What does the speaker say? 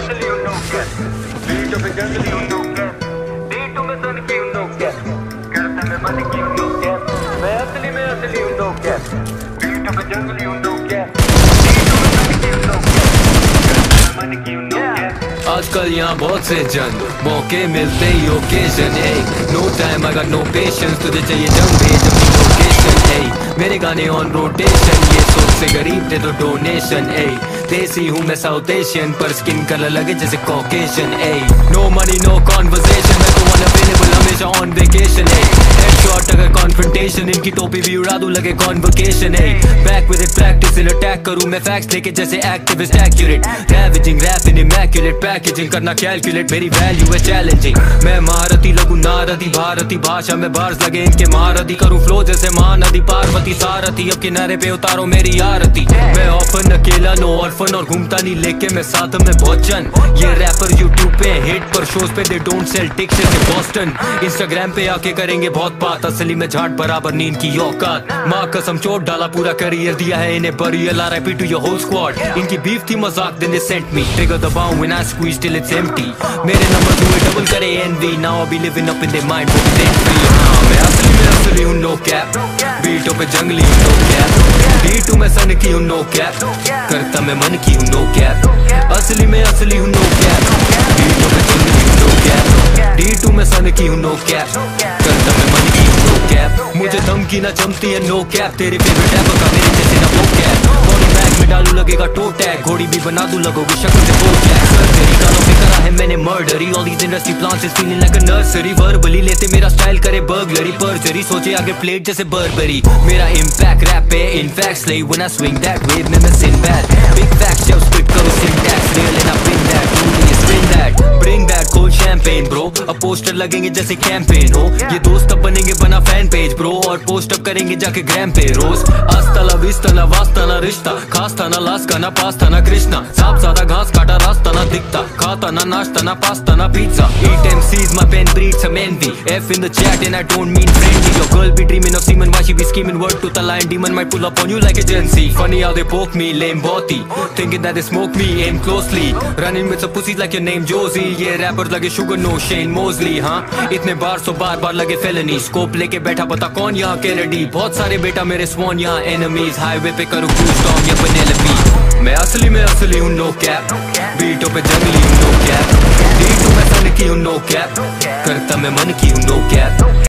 असली हूँ no cap, बीटों पे जंगली हूँ नो कैप, बीटों में सन की हूँ नो कैप, करता मैं मन की हूँ नो कैप, मैं असली हूँ नो कैप, बीटों पे जंगली हूँ नो कैप, बीटों में सन की हूँ नो कैप, करता मैं मन की हूँ नो कैप। आजकल यहाँ बहुत से जन मौके मिलते ही ओकेजन है, no time I got no patience, तुझे चाहिए जंग भेज अपनी लोकेशन है, मेरे गाने ऑन रोटेशन, ये सोच से गरीब थे तो डोनेशन है, देसी हूँ मैं साउथ एशियन पर स्किन कलर लगे जैसे कॉकेशियन है, नो मनी नो कॉन्वर्सेशन, मैं तो अनअवेलेबल हमेशा ऑन वेकेशन है, हेडशॉट अगर कॉन्फ्रंटेशन, इनकी टोपी भी उड़ा दूं लगे कॉन्वोकेशन है, back with it practice in attack करूं मैं फैक्ट्स लेके जैसे activist accurate, ravaging rap in immaculate, packaging करना कैलकुलेट, मेरी वैल्यू है चैलेंजिंग, मैं महारथी लगूं नारदी भारती भाषा में बार्स लगे इनके महारथी, करूं फ्लो जैसे महानदी पार्वती सारथी, अब किनारे पे उतारो मेरी आरती, मैं ऑफन अकेला नो ऑर्फन और घूमता नहीं लेके मैं साथ में भोजन, ये रैपर यूट्यूब पे हिट पर शोज पे दे डोंट सेल टिक्स जैसे बॉस्टन, इंस्टाग्राम पे आके करेंगे बहुत बात, असली में झाट बराबर नींद की औकात, माँ कसम चोट डाला पूरा करियर दिया है इन्हें burial, RIP to your whole squad, इनकी बीफ थी मजाक then they sent me, trigger दबाऊं when I squeeze till it's empty, मेरे नंबर हुए डबल करे envy, now I be living up in their mind but it ain't free, मैं असली हूँ no cap, बीटों पे जंगली हूँ no cap, बीटू में सन की हूँ no cap, करता मैं मन की हूँ no cap, असली हूँ no cap, बीटों पे जंगली हूँ no cap, D2 में सन की हूँ no cap, करता मैं मन की हूँ no cap, मुझे धमकी ना जमती है no cap, तेरे फेवरेट रैपर का मेरे जैसे ना वो कैप, बॉडी बैग में डालू लगेगा टो टैग, घोड़ी भी बना दूं लगोगी शक्ल से वो जैक, सर्जरी गानों पे करा है मैंने murdery, all these industry plants is feeling like a nursery, verbally लेते मेरा स्टाइल करे बर्गलरी, परजरी सोचे आगे प्लेट जैसे बर्बरी, मेरा इम्पैक्ट रैप पे in fact slay when I swing that wave में मैं सिंबैड, बिग फैक्ट जब स्पिट करो syntax real and I win that, truly spin that, bring that cold champagne bro, अब पोस्टर लगेंगे जैसे कैंपेन हो, ये दोस्त अब बनेंगे बना फैन पेज ब्रो, और पोस्ट अप करेंगे जाके ग्राम पे रोज, आस्ता ला विस्ता ना वास्ता ना रिश्ता, खास था ना लास का ना पास था ना कृष्णा, सांप सादा घास काटा रास्ता ना दिखता, खाता ना नाश्ता ना पास्ता ना pizza, eat MCs my pen breeds some envy, F in the chat and I don't mean friendly, your girl be dreaming of semen, why she be scheming, word to the lion demon might pull up on you like agency, funny how they poke me lame boti, thinking that they smoke me aim closely, running with some pussies like your name Josie, ये rappers लगे sugar no Shane Mosley, हाँ इतने बार सो बार लगे felony, scope लेके बैठा पता कौन यहाँ Kennedy, बहुत सारे बेटा मेरे swan यहाँ enemies, highway पे करूँ cruise storm या Penelope, मैं असली हूँ no cap, बीटों पे जंगली हूँ no cap, D2 में सन की हूँ no cap, करता मैं मन की हूँ no cap।